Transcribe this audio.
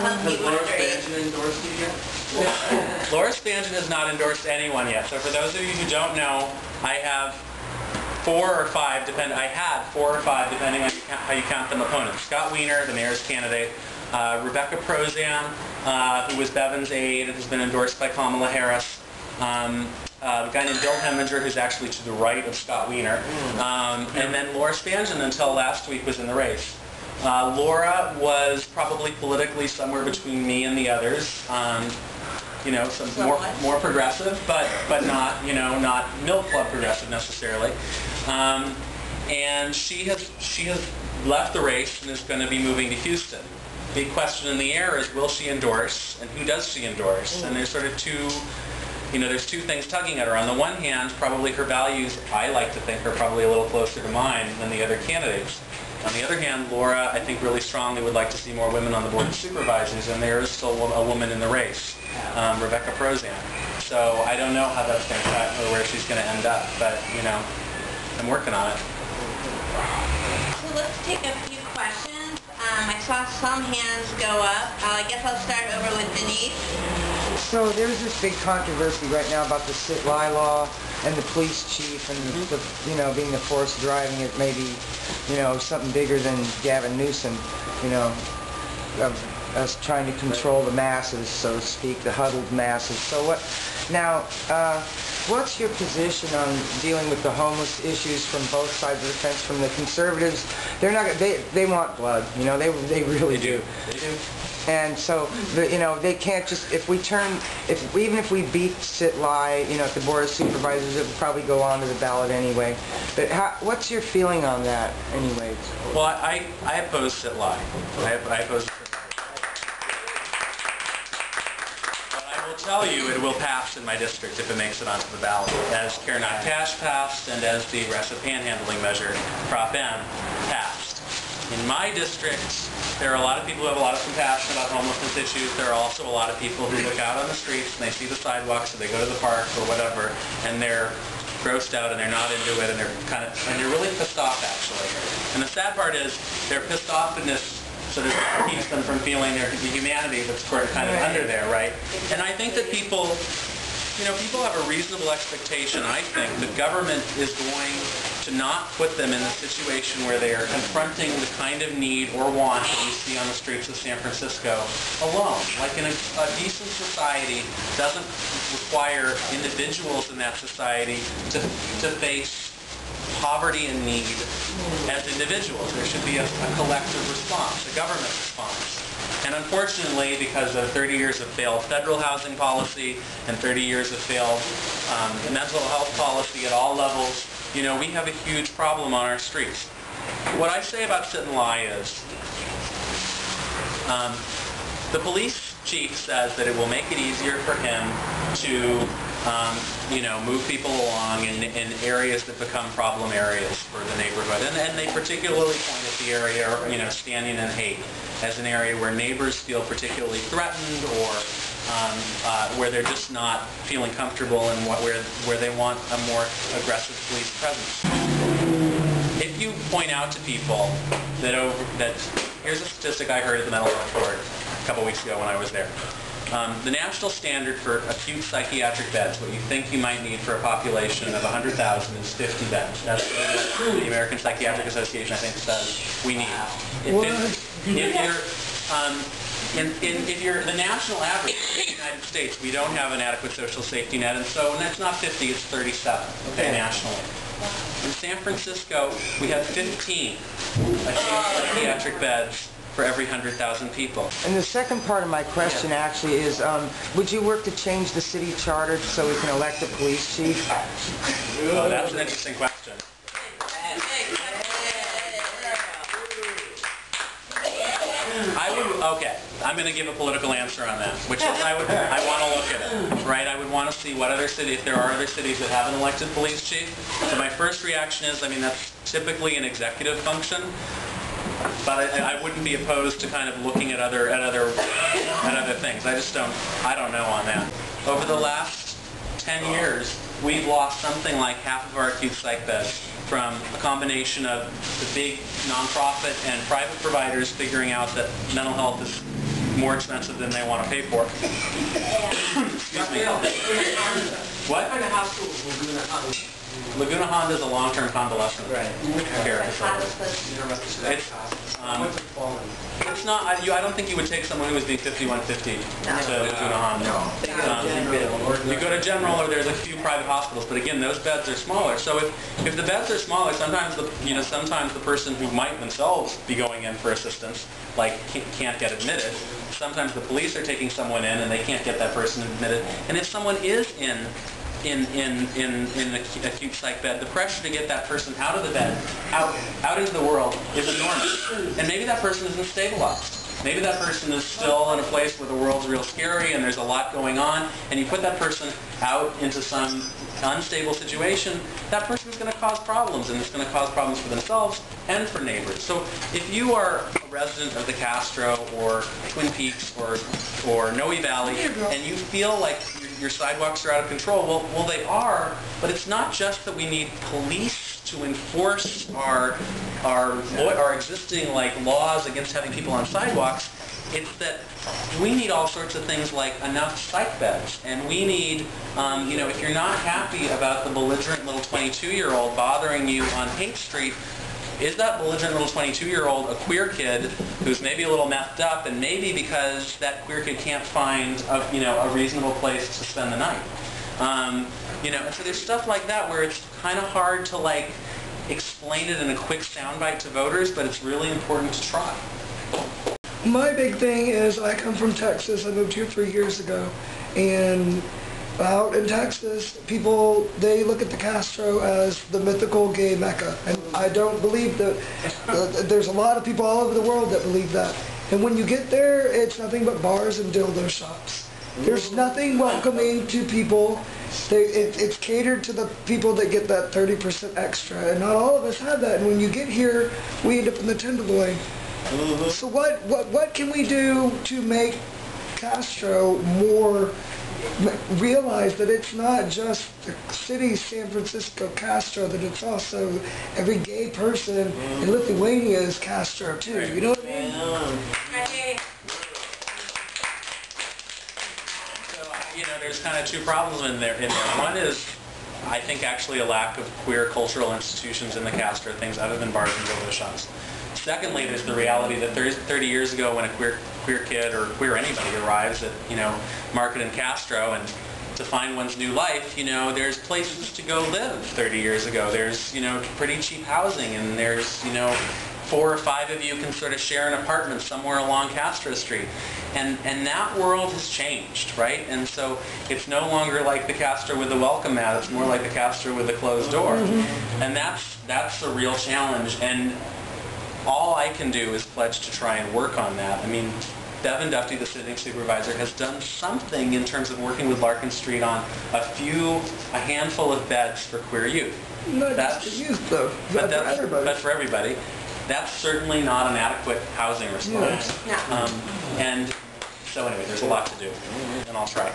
Has Laura Spangen endorsed you yet? Laura Spangen has not endorsed anyone yet. So for those of you who don't know, I have 4 or 5, I had 4 or 5, depending on how you count them, opponents. Scott Wiener, the mayor's candidate, Rebecca Prozan, who was Bevan's aide and has been endorsed by Kamala Harris, a guy named Bill Heminger, who's actually to the right of Scott Wiener, and then Laura Spangen, until last week, was in the race. Laura was probably politically somewhere between me and the others. You know, some more progressive, but not, you know, not Milk Club progressive necessarily. And she has left the race and is going to be moving to Houston. Big question in the air is, will she endorse, and who does she endorse? And there's sort of there's two things tugging at her. On the one hand, probably her values, I like to think, are probably a little closer to mine than the other candidates. On the other hand, Laura, I think, really strongly would like to see more women on the board of supervisors, and there is still a woman in the race, Rebecca Prozan. So I don't know how that's going to cut or where she's going to end up, but, you know, I'm working on it. So let's take a few questions. I saw some hands go up. I guess I'll start over with Denise. So there's this big controversy right now about the sit-lie law and the police chief and the being the force driving it, maybe, something bigger than Gavin Newsom, of us trying to control the masses, so to speak, the huddled masses. So what's your position on dealing with the homeless issues from both sides of the fence? From the conservatives, they want blood, they really do. They do. And so, they can't just, even if we beat sit-lie, at the Board of Supervisors, it would probably go on to the ballot anyway. But what's your feeling on that, anyways? Well, I oppose sit-lie. I oppose sit-lie. But I will tell you, it will pass in my district if it makes it onto the ballot, as Care Not Cash passed and as the aggressive panhandling measure, Prop M, passed. In my district, there are a lot of people who have a lot of compassion about homelessness issues. There are also a lot of people who look out on the streets and they see the sidewalks, or they go to the park or whatever, and they're grossed out and they're not into it, and they're really pissed off, actually. And the sad part is their pissed offness sort of keeps them from feeling their humanity that's kind of under there, right? And I think that people have a reasonable expectation, I think, that government is going to not put them in a situation where they are confronting the kind of need or want that we see on the streets of San Francisco alone. Like, in a decent society doesn't require individuals in that society to face poverty and need as individuals. There should be a collective response, a government response. And unfortunately, because of 30 years of failed federal housing policy and 30 years of failed mental health policy at all levels, we have a huge problem on our streets. What I say about sit and lie is, the police chief says that it will make it easier for him to move people along in areas that become problem areas for the neighborhood. And they particularly point at the area, Standing in Haight, as an area where neighbors feel particularly threatened, or where they're just not feeling comfortable, and where they want a more aggressive police presence. If you point out to people that here's a statistic I heard at the Mental Health Board a couple weeks ago when I was there. The national standard for acute psychiatric beds, what you think you might need for a population of 100,000, is 50 beds. That's what the American Psychiatric Association, I think, says we need. If you're the national average in the United States, we don't have an adequate social safety net, and it's not 50, it's 37, nationally. In San Francisco, we have 15 acute psychiatric beds for every 100,000 people. And the second part of my question actually is, would you work to change the city charter so we can elect a police chief? Oh, that's an interesting question. Okay, I'm going to give a political answer on that, which is I want to look at it, right? I would want to see what other cities, if there are other cities that have an elected police chief. So my first reaction is, that's typically an executive function, but I wouldn't be opposed to kind of looking at other things. I don't know on that. Over the last 10 years, we've lost something like half of our acute psych beds from a combination of the big nonprofit and private providers figuring out that mental health is more expensive than they want to pay for. Excuse me. What? What kind of hospital is Laguna Honda? Laguna Honda is a long-term convalescent care facility. It's not. I don't think you would take someone who was being 5150 to Laguna Honda. You go to General, or there's a few private hospitals, but again, those beds are smaller. So if the beds are smaller, sometimes the person who might themselves be going in for assistance, like can't get admitted. Sometimes the police are taking someone in and they can't get that person admitted. And if someone is in an acute psych bed, the pressure to get that person out of the bed, out into the world, is enormous. And maybe that person isn't stabilized. Maybe that person is still in a place where the world's real scary and there's a lot going on, and you put that person out into some unstable situation, that person is going to cause problems, and it's going to cause problems for themselves and for neighbors. So if you are a resident of the Castro or Twin Peaks or Noe Valley, and you feel like your sidewalks are out of control, well they are, but it's not just that we need police to enforce our existing laws against having people on sidewalks. It's that we need all sorts of things like enough psych beds, and we need, if you're not happy about the belligerent little 22-year-old bothering you on Haight Street, is that belligerent little 22-year-old a queer kid who's maybe a little messed up, and maybe because that queer kid can't find a reasonable place to spend the night? And so there's stuff like that where it's kind of hard to explain it in a quick soundbite to voters, but it's really important to try. My big thing is I come from Texas. I moved here 3 years ago, and out in Texas, people, they look at the Castro as the mythical gay mecca, and I don't believe that. There's a lot of people all over the world that believe that, and when you get there, it's nothing but bars and dildo shops. There's nothing welcoming to people. It's catered to the people that get that 30% extra, and not all of us have that, and when you get here, we end up in the Tenderloin. So what can we do to make Castro more realize that it's not just the city San Francisco Castro, that it's also every gay person in Lithuania is Castro too, you know what I mean? So, there's kind of two problems in there. One is, I think, actually a lack of queer cultural institutions in the Castro, things other than bars and dildo shops. Secondly, there's the reality that 30 years ago, when a queer kid or queer anybody arrives at Market and Castro, and to find one's new life, there's places to go live. 30 years ago, there's pretty cheap housing, and there's 4 or 5 of you can sort of share an apartment somewhere along Castro Street, and that world has changed, right? And so it's no longer like the Castro with the welcome mat. It's more like the Castro with the closed door, and that's a real challenge. And all I can do is pledge to try and work on that. I mean, Bevan Dufty, the sitting supervisor, has done something in terms of working with Larkin Street on a handful of beds for queer youth. Not just for youth, though. But for everybody. But for everybody. That's certainly not an adequate housing response. No. And so anyway, there's a lot to do, and I'll try.